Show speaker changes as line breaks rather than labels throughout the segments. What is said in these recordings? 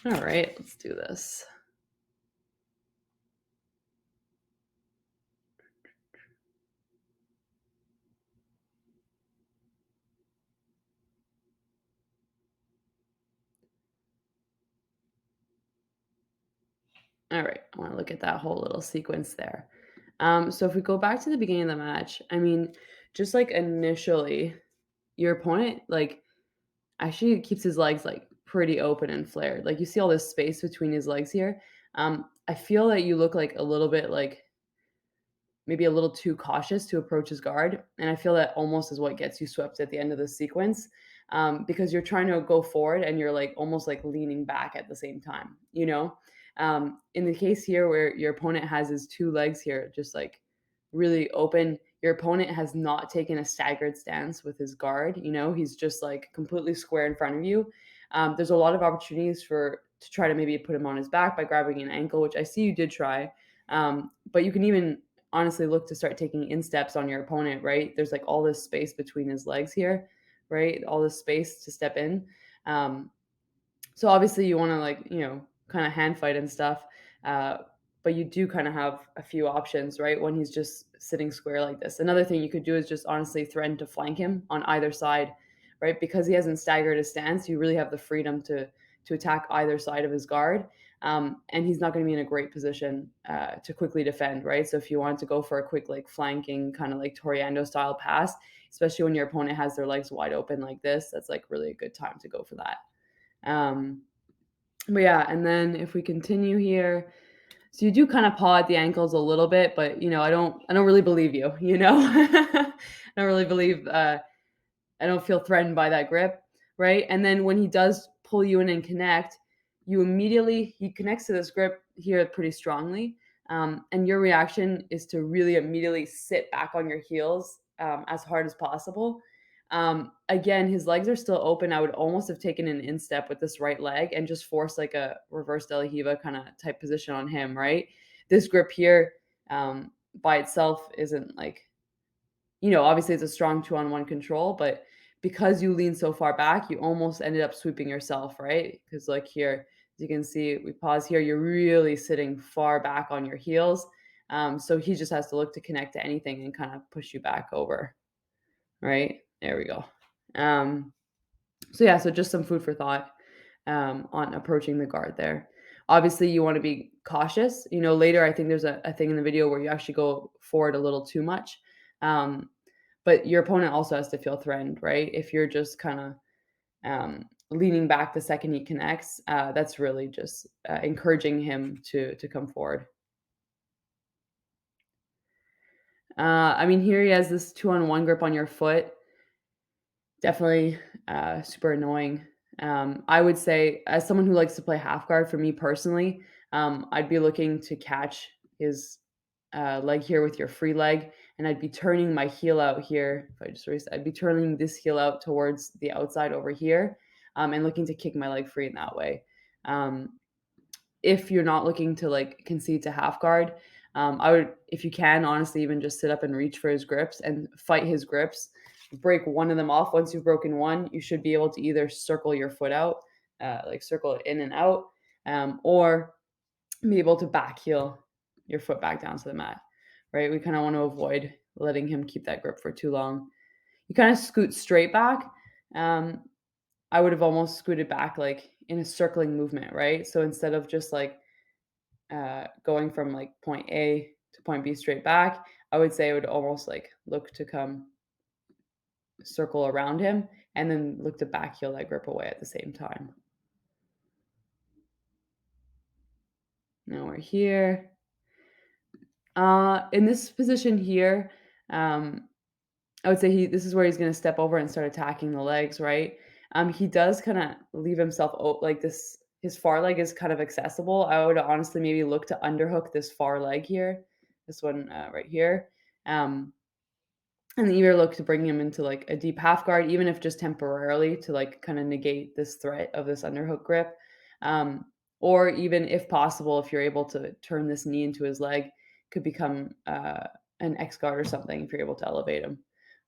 All right, let's do this. All right, I want to look at that whole little sequence there. So if we go back to the beginning of the match, I mean, just like initially, your opponent like actually keeps his legs like pretty open and flared. Like you see all this space between his legs here. I feel that you look like a little bit like maybe a little too cautious to approach his guard. And I feel that almost is what gets you swept at the end of the sequence, because you're trying to go forward and you're like almost like leaning back at the same time, you know? In the case here where your opponent has his two legs here, just like really open, your opponent has not taken a staggered stance with his guard, you know, he's just like completely square in front of you. There's a lot of opportunities to try to maybe put him on his back by grabbing an ankle, which I see you did try. But you can even honestly look to start taking insteps on your opponent, right? There's like all this space between his legs here, right? All this space to step in. Um, so obviously you want to like, you know, kind of hand fight and stuff. Uh, but you do kind of have a few options, right? When he's just sitting square like this. Another thing you could do is just honestly threaten to flank him on either side, right? Because he hasn't staggered his stance, you really have the freedom to attack either side of his guard. And he's not going to be in a great position to quickly defend, right? So if you want to go for a quick like flanking kind of like Toriando style pass, especially when your opponent has their legs wide open like this, that's like really a good time to go for that. Um, but yeah, and then if we continue here, so you do kind of paw at the ankles a little bit, but you know, I don't really believe you, you know? I don't really believe I don't feel threatened by that grip, right? And then when he does pull you in and connect, he connects to this grip here pretty strongly. And your reaction is to really immediately sit back on your heels as hard as possible. Again, his legs are still open. I would almost have taken an instep with this right leg and just forced like a reverse Dela Hiva kind of type position on him, right? This grip here by itself isn't like, you know, obviously it's a strong 2-on-1 control, but because you lean so far back, you almost ended up sweeping yourself, right? Because like here, as you can see, we pause here, you're really sitting far back on your heels. So he just has to look to connect to anything and kind of push you back over, right? There we go. So yeah, so just some food for thought on approaching the guard there. Obviously, you want to be cautious. You know, later I think there's a thing in the video where you actually go forward a little too much. But your opponent also has to feel threatened, right? If you're just kind of leaning back the second he connects, that's really just encouraging him to come forward. I mean, here he has this 2-on-1 grip on your foot. Definitely super annoying. I would say, as someone who likes to play half guard, for me personally, I'd be looking to catch his leg here with your free leg, and I'd be turning my heel out here. If I just raise, I'd be turning this heel out towards the outside over here, and looking to kick my leg free in that way. Um, if you're not looking to like concede to half guard, I would, if you can, honestly, even just sit up and reach for his grips and fight his grips. Break one of them off. Once you've broken one, you should be able to either circle your foot out, like circle it in and out, or be able to back heel your foot back down to the mat, right? We kind of want to avoid letting him keep that grip for too long. You kind of scoot straight back. Um, I would have almost scooted back like in a circling movement, right? So instead of just like going from like point A to point B straight back, I would say I would almost like look to come circle around him and then look to back heel that grip away at the same time. Now we're here. In this position here, I would say this is where he's going to step over and start attacking the legs, right? He does kind of leave himself like this. His far leg is kind of accessible. I would honestly maybe look to underhook this far leg here, this one right here, and either look to bring him into like a deep half guard, even if just temporarily, to like kind of negate this threat of this underhook grip. Or even if possible, if you're able to turn this knee into his leg, could become an X guard or something if you're able to elevate him,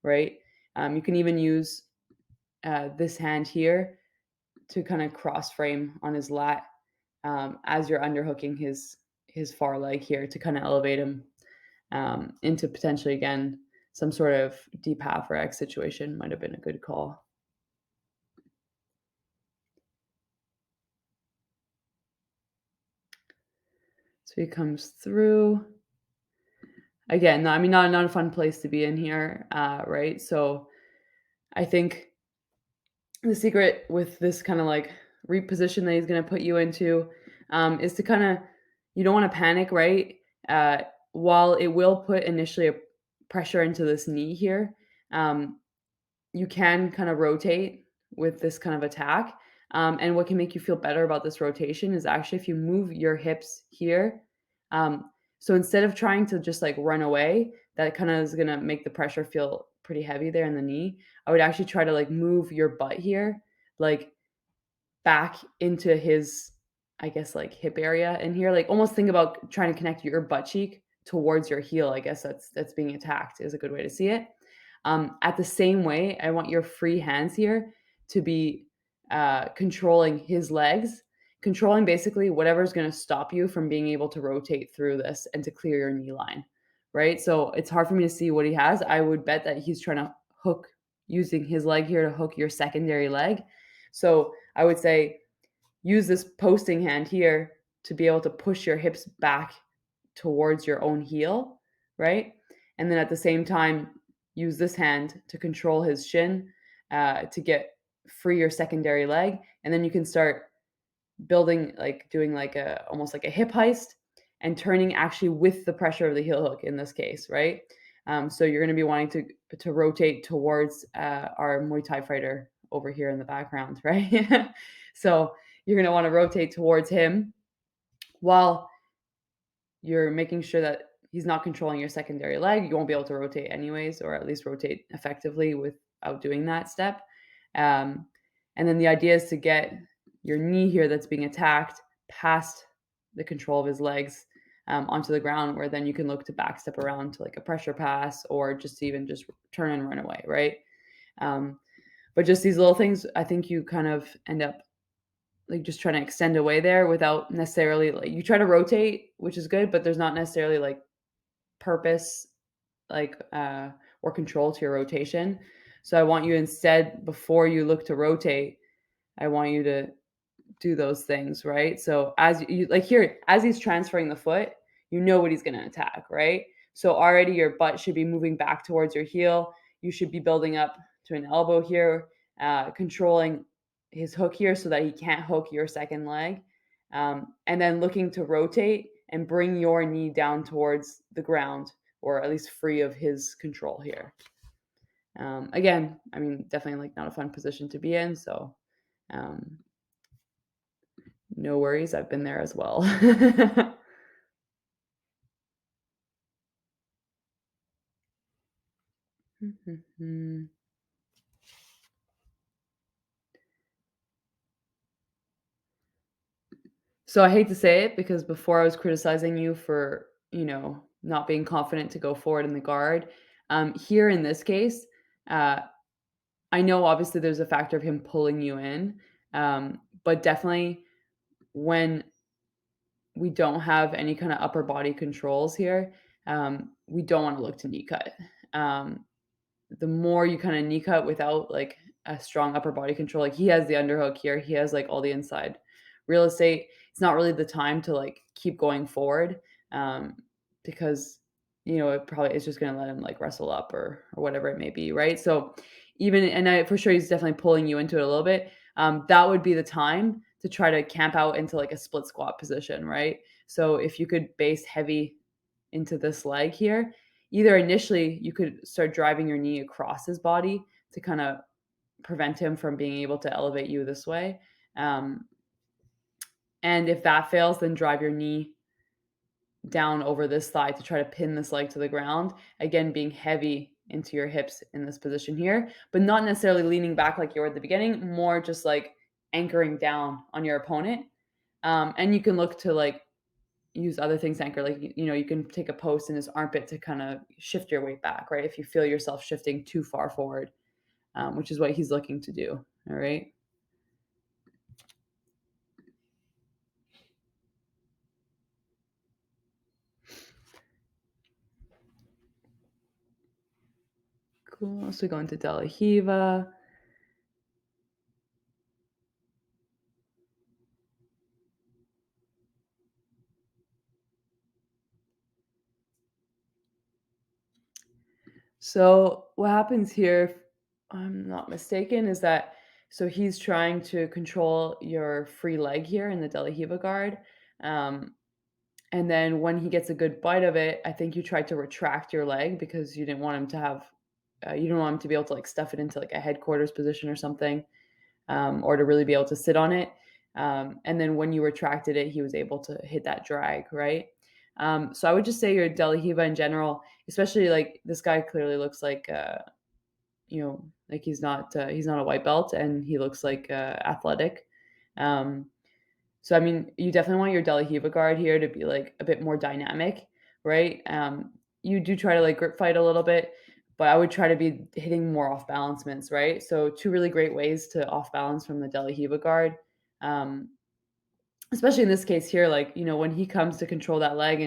right? You can even use this hand here to kind of cross frame on his lat as you're underhooking his far leg here to kind of elevate him into potentially again some sort of deep half or X situation might have been a good call. So he comes through. Again, no, I mean, not a fun place to be in here, right? So I think the secret with this kind of like reposition that he's going to put you into is to kind of, you don't want to panic, right? Uh, while it will put initially a pressure into this knee here, um, you can kind of rotate with this kind of attack. And what can make you feel better about this rotation is actually if you move your hips here. So instead of trying to just like run away, that kind of is going to make the pressure feel pretty heavy there in the knee. I would actually try to like move your butt here, like back into his, I guess, like hip area in here. Like almost think about trying to connect your butt cheek towards your heel. I guess that's being attacked is a good way to see it. At the same way, I want your free hands here to be controlling his legs, controlling basically whatever's going to stop you from being able to rotate through this and to clear your knee line, right? So it's hard for me to see what he has. I would bet that he's trying to hook, using his leg here to hook your secondary leg. So I would say use this posting hand here to be able to push your hips back towards your own heel, right? And then at the same time, use this hand to control his shin to get free your secondary leg. And then you can start building, like doing like a almost like a hip heist and turning actually with the pressure of the heel hook in this case, right? So you're going to be wanting to rotate towards our Muay Thai fighter over here in the background, right? So you're going to want to rotate towards him while you're making sure that he's not controlling your secondary leg. You won't be able to rotate anyways, or at least rotate effectively without doing that step. And then the idea is to get your knee here that's being attacked past the control of his legs onto the ground, where then you can look to backstep around to like a pressure pass or just even just turn and run away, right? But just these little things, I think you kind of end up like just trying to extend away there without necessarily like you try to rotate, which is good, but there's not necessarily like purpose like or control to your rotation. So I want you instead, before you look to rotate, I want you to do those things, right? So as you like here, as he's transferring the foot, you know what he's going to attack, right? So already your butt should be moving back towards your heel. You should be building up to an elbow here, controlling his hook here so that he can't hook your second leg. And then looking to rotate and bring your knee down towards the ground, or at least free of his control here. Again, I mean, definitely like not a fun position to be in. So no worries. I've been there as well. So I hate to say it because before I was criticizing you for, not being confident to go forward in the guard. Here in this case, uh, I know obviously there's a factor of him pulling you in, but definitely when we don't have any kind of upper body controls here, we don't want to look to knee cut. The more you kind of knee cut without like a strong upper body control, like he has the underhook here, he has like all the inside real estate. It's not really the time to like keep going forward because it probably is just going to let him like wrestle up or whatever it may be, right? So even and I for sure he's definitely pulling you into it a little bit. That would be the time to try to camp out into like a split squat position, right? So if you could base heavy into this leg here, either initially you could start driving your knee across his body to kind of prevent him from being able to elevate you this way. And if that fails, then drive your knee down over this thigh to try to pin this leg to the ground. Again, being heavy into your hips in this position here, but not necessarily leaning back like you were at the beginning, more just like anchoring down on your opponent. And you can look to like use other things to anchor, like you can take a post in his armpit to kind of shift your weight back, right? If you feel yourself shifting too far forward, which is what he's looking to do. All right. Cool. So we go into Dela Hiva. So what happens here, if I'm not mistaken, is that so he's trying to control your free leg here in the Dela Hiva guard. Um, and then when he gets a good bite of it, I think you tried to retract your leg because you didn't want him to have, you didn't want him to be able to like stuff it into like a headquarters position or something, or to really be able to sit on it. And then when you retracted it, he was able to hit that drag, right? So I would just say your Dela Hiva in general, especially like this guy clearly looks like, like he's not a white belt and he looks like athletic. Um, so I mean, you definitely want your Dela Hiva guard here to be like a bit more dynamic, right? You do try to like grip fight a little bit, but I would try to be hitting more off balancements, right? So two really great ways to off balance from the Dela Hiva guard. Um, Especially in this case here, like, when he comes to control that leg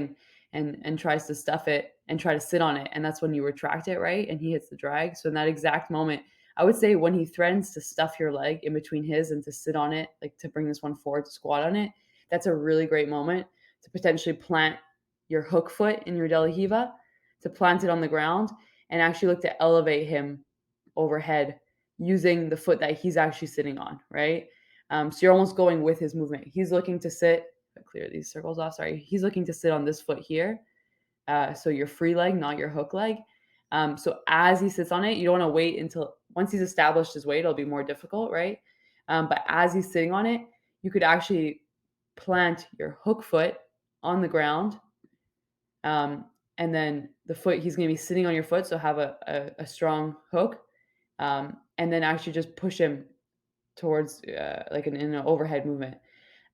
and tries to stuff it and try to sit on it, and that's when you retract it, right? And he hits the drag. So in that exact moment, I would say when he threatens to stuff your leg in between his and to sit on it, like to bring this one forward to squat on it, that's a really great moment to potentially plant your hook foot in your Dela Hiva, to plant it on the ground and actually look to elevate him overhead using the foot that he's actually sitting on, right? So you're almost going with his movement. He's looking to sit, clear these circles off, sorry. He's looking to sit on this foot here. So your free leg, not your hook leg. So as he sits on it, you don't want to wait until once he's established his weight, it'll be more difficult, right? But as he's sitting on it, you could actually plant your hook foot on the ground. And then the foot, he's going to be sitting on your foot. So have a strong hook. And then actually just push him towards like in an overhead movement.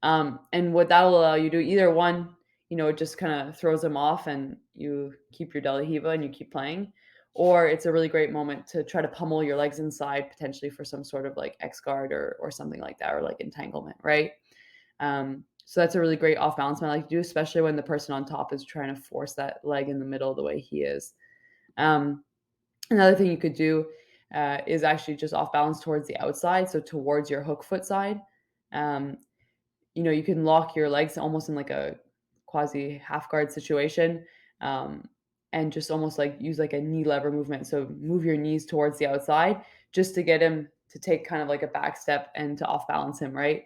And what that'll allow you to do, either one, it just kind of throws them off and you keep your Dela Hiva and you keep playing. Or it's a really great moment to try to pummel your legs inside, potentially for some sort of like X guard or something like that, or like entanglement, right? So that's a really great off balance I like to do, especially when the person on top is trying to force that leg in the middle the way he is. Um, Another thing you could do is actually just off balance towards the outside, so towards your hook foot side. Um, you can lock your legs almost in like a quasi half guard situation, um, and just almost like use like a knee lever movement. So move your knees towards the outside just to get him to take kind of like a back step and to off balance him, right?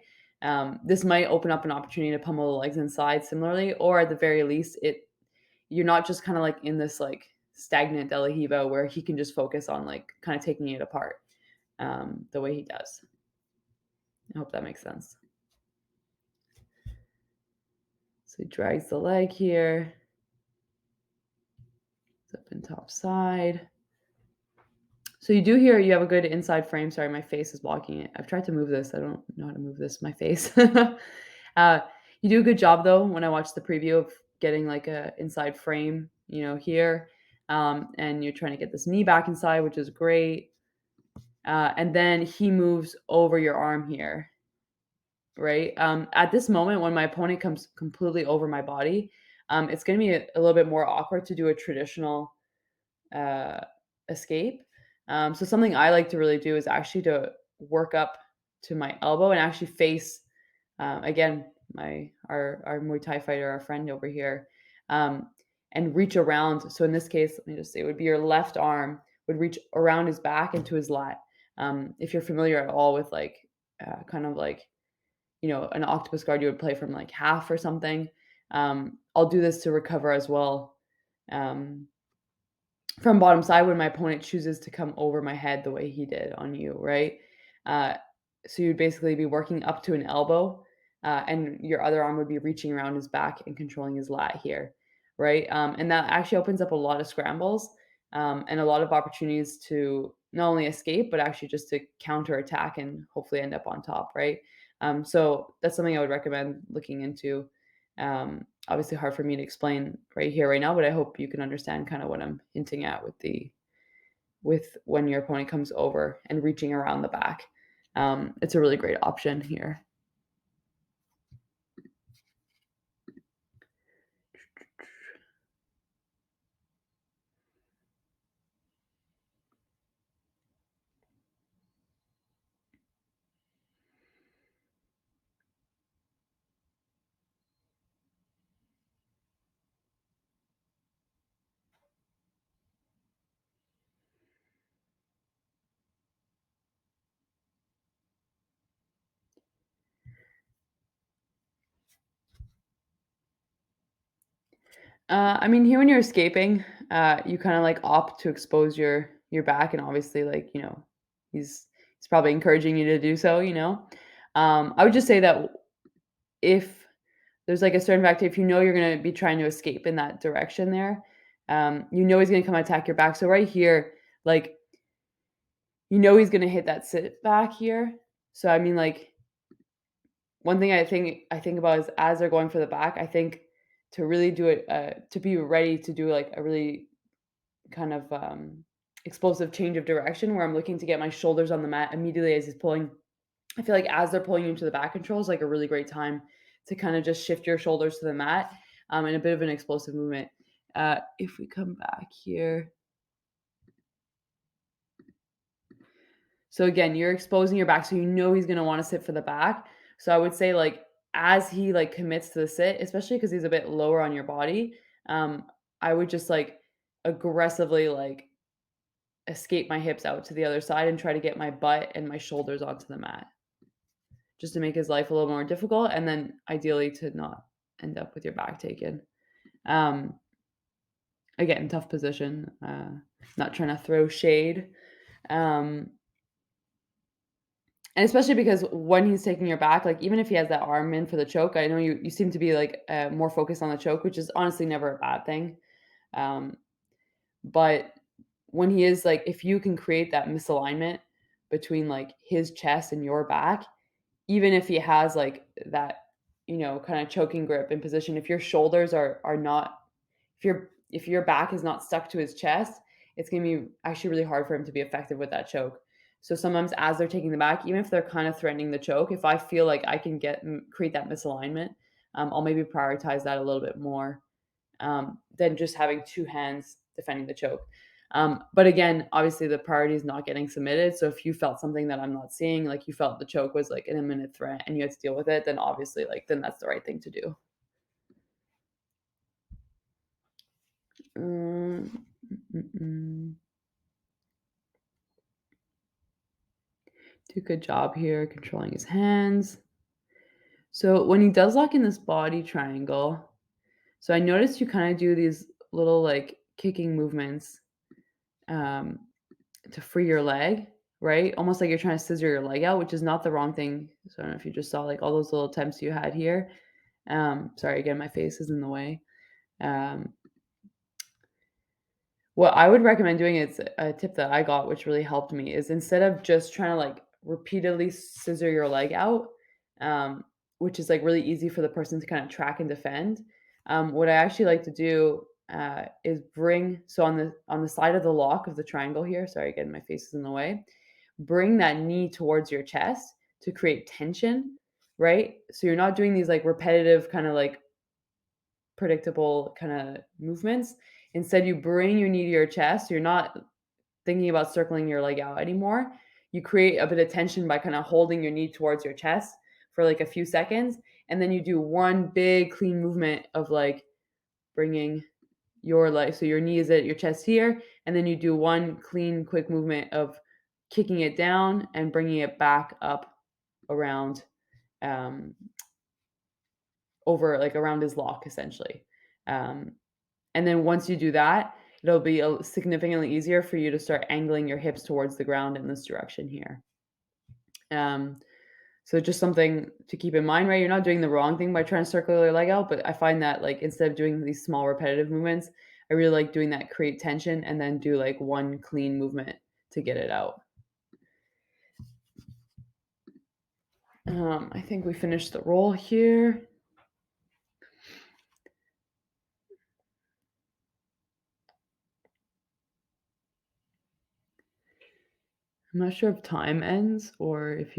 This might open up an opportunity to pummel the legs inside similarly, or at the very least, you're not just kind of like in this like stagnant Dela Hiva where he can just focus on like kind of taking it apart the way he does. I hope that makes sense. So he drags the leg here. It's up and top side. So you do hear you have a good inside frame. Sorry, my face is blocking it. I've tried to move this. I don't know how to move this, my face. You do a good job though when I watch the preview of getting like a inside frame, here. And you're trying to get this knee back inside, which is great. And then he moves over your arm here, right? At this moment, when my opponent comes completely over my body, it's going to be a little bit more awkward to do a traditional uh, escape. So something I like to really do is actually to work up to my elbow and actually face, again, our Muay Thai fighter, our friend over here, um, and reach around. So in this case, let me just say, it would be your left arm would reach around his back into his lat. If you're familiar at all with like kind of like an octopus guard you would play from like half or something, I'll do this to recover as well. Um, from bottom side when my opponent chooses to come over my head the way he did on you, right? Uh, so you'd basically be working up to an elbow, and your other arm would be reaching around his back and controlling his lat here, right? And that actually opens up a lot of scrambles, and a lot of opportunities to not only escape but actually just to counter attack and hopefully end up on top, right? So that's something I would recommend looking into. Obviously hard for me to explain right here, right now, but I hope you can understand kind of what I'm hinting at with when your opponent comes over and reaching around the back. It's a really great option here. I mean, here when you're escaping, you kind of like opt to expose your back, and obviously, like he's probably encouraging you to do so. I would just say that if there's like a certain fact, if you know you're gonna be trying to escape in that direction, there, you know he's gonna come attack your back. So right here, like he's gonna hit that sit back here. So I mean, like one thing I think about is as they're going for the back, I think to really do it, to be ready to do like a really kind of explosive change of direction where I'm looking to get my shoulders on the mat immediately as he's pulling. I feel like as they're pulling you into the back control is like a really great time to kind of just shift your shoulders to the mat in a bit of an explosive movement. If we come back here, so again, you're exposing your back, so he's gonna want to sit for the back. So I would say like as he like commits to the sit, especially because he's a bit lower on your body, um, I would just like aggressively like escape my hips out to the other side and try to get my butt and my shoulders onto the mat, just to make his life a little more difficult, and then ideally to not end up with your back taken. Um, Again, tough position. Not trying to throw shade. Um, And especially because when he's taking your back, like even if he has that arm in for the choke, I know you seem to be like more focused on the choke, which is honestly never a bad thing. Um, but when he is like, if you can create that misalignment between like his chest and your back, even if he has like that, kind of choking grip in position, if your shoulders are not, if your back is not stuck to his chest, it's going to be actually really hard for him to be effective with that choke. So sometimes as they're taking the back, even if they're kind of threatening the choke, if I feel like I can create that misalignment, I'll maybe prioritize that a little bit more than just having two hands defending the choke. But again, obviously the priority is not getting submitted. So if you felt something that I'm not seeing, like you felt the choke was like an imminent threat and you had to deal with it, then obviously then that's the right thing to do. Um, mm, mm. Do a good job here controlling his hands. So when he does lock in this body triangle, so I noticed you kind of do these little like kicking movements um, to free your leg, right? Almost like you're trying to scissor your leg out, which is not the wrong thing. So I don't know if you just saw like all those little attempts you had here. Sorry, again, my face is in the way. Um, What I would recommend doing, is a tip that I got, which really helped me, is instead of just trying to like repeatedly scissor your leg out, um, which is like really easy for the person to kind of track and defend. What I actually like to do is bring so on the side of the lock of the triangle here. Sorry, again, my face is in the way. Bring that knee towards your chest to create tension, right? So you're not doing these like repetitive kind of like predictable kind of movements. Instead, you bring your knee to your chest. You're not thinking about circling your leg out anymore. You create a bit of tension by kind of holding your knee towards your chest for like a few seconds. And then you do one big clean movement of like bringing your leg. So your knee is at your chest here. And then you do one clean, quick movement of kicking it down and bringing it back up around um, over like around his lock essentially. Um, And then once you do that, it'll be significantly easier for you to start angling your hips towards the ground in this direction here. Um, so just something to keep in mind, right? You're not doing the wrong thing by trying to circle your leg out, but I find that like instead of doing these small repetitive movements, I really like doing that create tension and then do like one clean movement to get it out. I think we finished the roll here. I'm not sure if time ends or if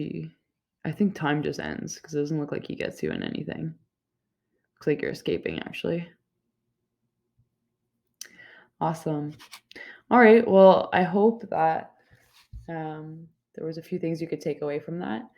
I think time just ends because it doesn't look like he gets you in anything. Looks like you're escaping actually. Awesome. All right. Well, I hope that there was a few things you could take away from that.